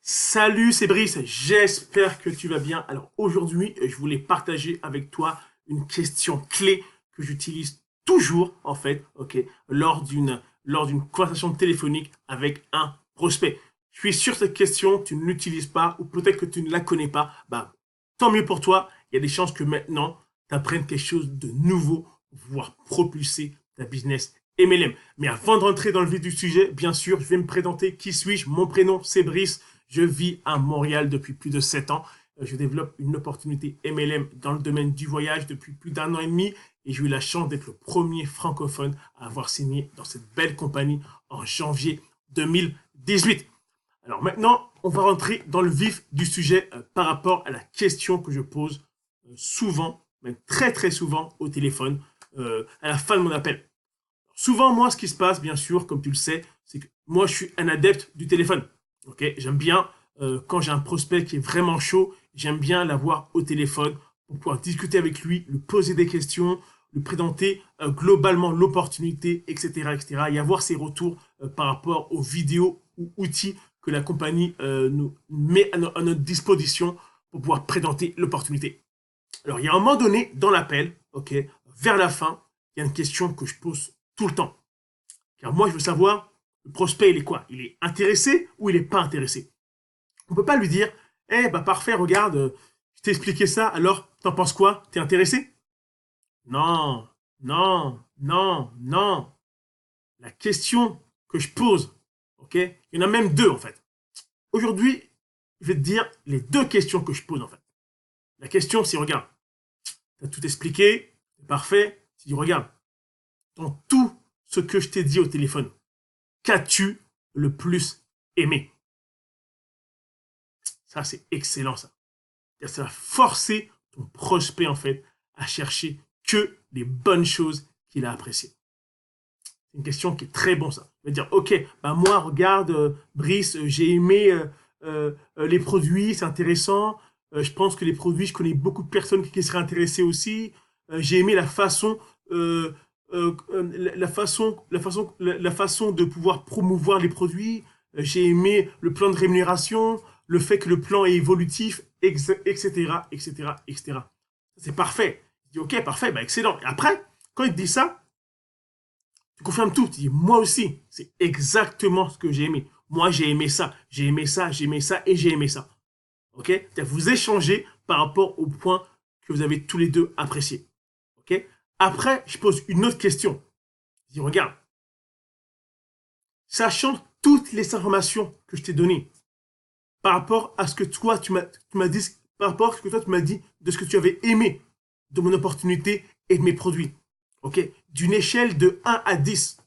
Salut, c'est Brice, j'espère que tu vas bien. Alors aujourd'hui, je voulais partager avec toi une question clé que j'utilise toujours en fait, ok, lors d'une conversation téléphonique avec un prospect. Je suis sûr que cette question, tu ne l'utilises pas ou peut-être que tu ne la connais pas. Bah, tant mieux pour toi. Il y a des chances que maintenant, tu apprennes quelque chose de nouveau, voire propulser ta business MLM. Mais avant de rentrer dans le vif du sujet, bien sûr, je vais me présenter. Qui suis-je? Mon prénom, c'est Brice. Je vis à Montréal depuis plus de 7 ans. Je développe une opportunité MLM dans le domaine du voyage depuis plus d'un an et demi et j'ai eu la chance d'être le premier francophone à avoir signé dans cette belle compagnie en janvier 2018. Alors maintenant, on va rentrer dans le vif du sujet par rapport à la question que je pose souvent, même très très souvent au téléphone à la fin de mon appel. Souvent, moi, ce qui se passe, bien sûr, comme tu le sais, c'est que moi, je suis un adepte du téléphone. Ok, j'aime bien quand j'ai un prospect qui est vraiment chaud, j'aime bien l'avoir au téléphone pour pouvoir discuter avec lui, lui poser des questions, lui présenter globalement l'opportunité, etc., etc., et avoir ses retours par rapport aux vidéos ou outils que la compagnie nous met à notre disposition pour pouvoir présenter l'opportunité. Alors, il y a un moment donné dans l'appel, ok, vers la fin, il y a une question que je pose tout le temps. Car moi, je veux savoir, le prospect, il est quoi? Il est intéressé ou il n'est pas intéressé? On ne peut pas lui dire, eh, bah parfait, regarde, je t'ai expliqué ça, alors, t'en penses quoi? T'es intéressé? Non, non, non, non. La question que je pose, ok? Il y en a même deux, en fait. Aujourd'hui, je vais te dire les deux questions que je pose, en fait. La question, c'est, regarde, t'as tout expliqué, c'est parfait. Tu dis, regarde, dans tout ce que je t'ai dit au téléphone, qu'as-tu le plus aimé? Ça, c'est excellent, ça. Ça va forcer ton prospect, en fait, à chercher que les bonnes choses qu'il a appréciées. C'est une question qui est très bon, ça. Il va dire, ok, bah moi, regarde, Brice, j'ai aimé les produits, c'est intéressant. Je pense que les produits, je connais beaucoup de personnes qui seraient intéressées aussi. J'ai aimé la façon, la façon de pouvoir promouvoir les produits. J'ai aimé le plan de rémunération, le fait que le plan est évolutif, etc., etc., etc. C'est parfait. Il dit, ok, parfait, bah excellent. Et après, quand il te dit ça, tu confirmes tout. Tu dis, moi aussi, c'est exactement ce que j'ai aimé. Moi, j'ai aimé ça, j'ai aimé ça, j'ai aimé ça et j'ai aimé ça. Ok? Vous échangez par rapport au point que vous avez tous les deux apprécié. Ok? Après, je pose une autre question. Je dis, regarde, sachant toutes les informations que je t'ai données par rapport à ce que toi, tu m'as dit, par rapport à ce que toi, tu m'as dit de ce que tu avais aimé de mon opportunité et de mes produits. Ok? D'une échelle de 1 à 10.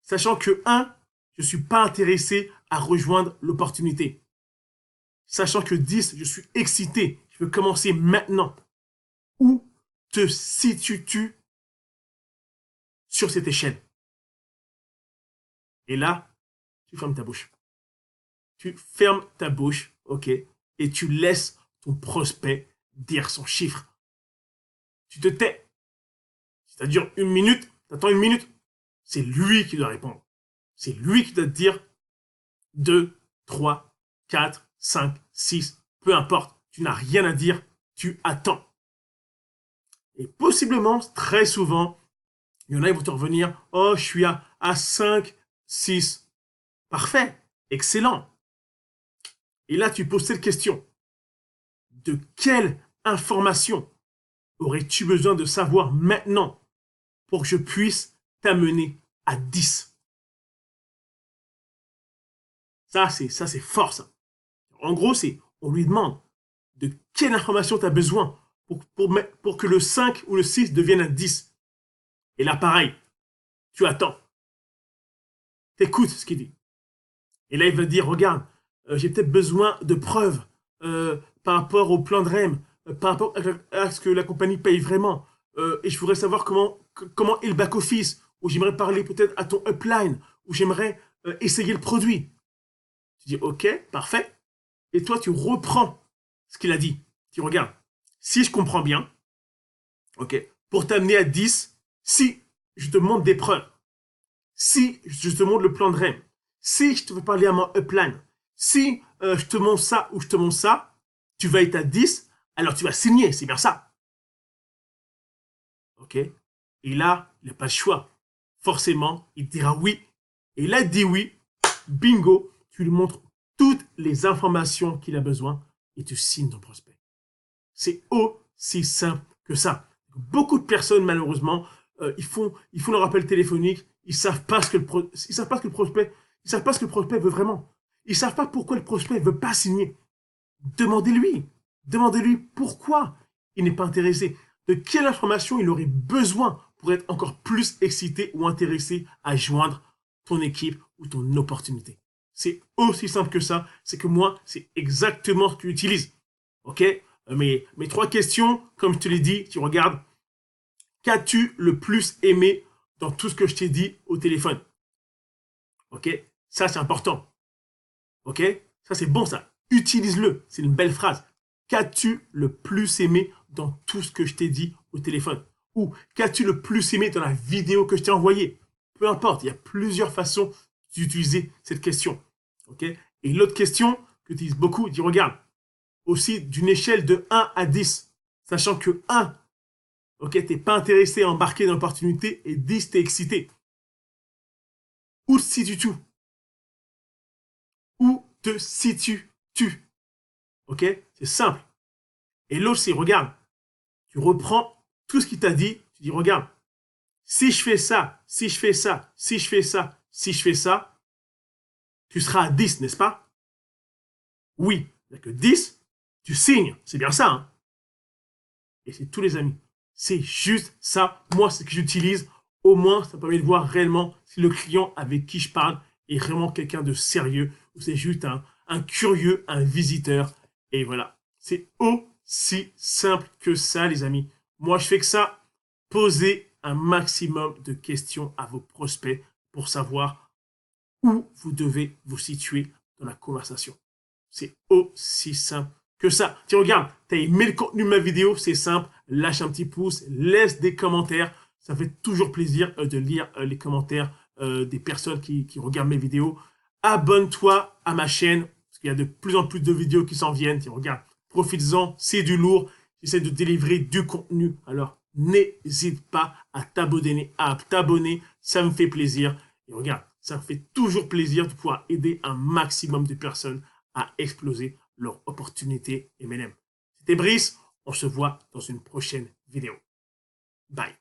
Sachant que 1, je ne suis pas intéressé à rejoindre l'opportunité. Sachant que 10, je suis excité, je veux commencer maintenant. Où te situes-tu sur cette échelle? Et là, tu fermes ta bouche. Tu fermes ta bouche, ok, et tu laisses ton prospect dire son chiffre. Tu te tais. Si ça dure une minute, t'attends une minute. C'est lui qui doit répondre. C'est lui qui doit te dire 2, 3, 4, 5, 6, peu importe. Tu n'as rien à dire, tu attends. Et possiblement, très souvent, il y en a qui vont te revenir, oh, je suis à 5, 6. Parfait, excellent. Et là, tu poses cette question. De quelle information aurais-tu besoin de savoir maintenant pour que je puisse t'amener à 10? Ça, c'est fort, ça. En gros, on lui demande de quelle information tu as besoin pour que le 5 ou le 6 devienne un 10. Et là, pareil, tu attends. T'écoutes ce qu'il dit. Et là, il va dire, regarde, j'ai peut-être besoin de preuves par rapport au plan de REM, par rapport à ce que la compagnie paye vraiment. Et je voudrais savoir comment est le back-office, ou j'aimerais parler peut-être à ton upline, ou j'aimerais essayer le produit. Tu dis, ok, parfait. Et toi, tu reprends ce qu'il a dit. Tu regardes. Si je comprends bien, ok, pour t'amener à 10, si je te montre des preuves, si je te montre le plan de REM, si je te veux parler à mon upline, si je te montre ça ou je te montre ça, tu vas être à 10, alors tu vas signer, c'est bien ça. Ok? Et là, il n'a pas le choix. Forcément, il dira oui. Et là, il dit oui, bingo, tu lui montres toutes les informations qu'il a besoin et tu signes ton prospect. C'est aussi simple que ça. Beaucoup de personnes, malheureusement, ils font leur appel téléphonique, ils savent pas ce que ils savent pas ce que le prospect, ils savent pas ce que le prospect veut vraiment. Ils savent pas pourquoi le prospect veut pas signer. Demandez-lui, demandez-lui pourquoi il n'est pas intéressé, de quelle information il aurait besoin pour être encore plus excité ou intéressé à joindre ton équipe ou ton opportunité. C'est aussi simple que ça. C'est que moi, c'est exactement ce que j'utilise. Ok? Mes trois questions, comme je te l'ai dit, tu regardes. Qu'as-tu le plus aimé dans tout ce que je t'ai dit au téléphone? Ok? Ça, c'est important. Ok? Ça, c'est bon, ça. Utilise-le. C'est une belle phrase. Qu'as-tu le plus aimé dans tout ce que je t'ai dit au téléphone? Ou qu'as-tu le plus aimé dans la vidéo que je t'ai envoyée? Peu importe, il y a plusieurs façons d'utiliser cette question. Ok? Et l'autre question que tu utilises beaucoup, dis regarde, aussi d'une échelle de 1 à 10, sachant que 1, ok, t'es pas intéressé à embarquer dans l'opportunité et 10, t'es excité. Où te situes-tu? Où te situes-tu? Ok? C'est simple. Et l'autre, c'est regarde, tu reprends tout ce qu'il t'a dit, tu dis regarde, si je fais ça, si je fais ça, si je fais ça, si je fais ça, tu seras à 10, n'est-ce pas? Oui. Il n'y a que 10, tu signes. C'est bien ça, hein? Et c'est tous les amis. C'est juste ça. Moi, c'est ce que j'utilise. Au moins, ça permet de voir réellement si le client avec qui je parle est vraiment quelqu'un de sérieux ou c'est juste un curieux, un visiteur. Et voilà. C'est aussi simple que ça, les amis. Moi, je fais que ça. Posez un maximum de questions à vos prospects pour savoir où vous devez vous situer dans la conversation. C'est aussi simple que ça. Tiens, regarde, t'as aimé le contenu de ma vidéo, c'est simple. Lâche un petit pouce, laisse des commentaires. Ça fait toujours plaisir de lire les commentaires des personnes qui regardent mes vidéos. Abonne-toi à ma chaîne, parce qu'il y a de plus en plus de vidéos qui s'en viennent. Tiens, regarde, profites-en, c'est du lourd. J'essaie de délivrer du contenu. Alors, n'hésite pas à t'abonner. Ça me fait plaisir. Et regarde, ça me fait toujours plaisir de pouvoir aider un maximum de personnes à exploser leur opportunité MLM. C'était Brice, on se voit dans une prochaine vidéo. Bye.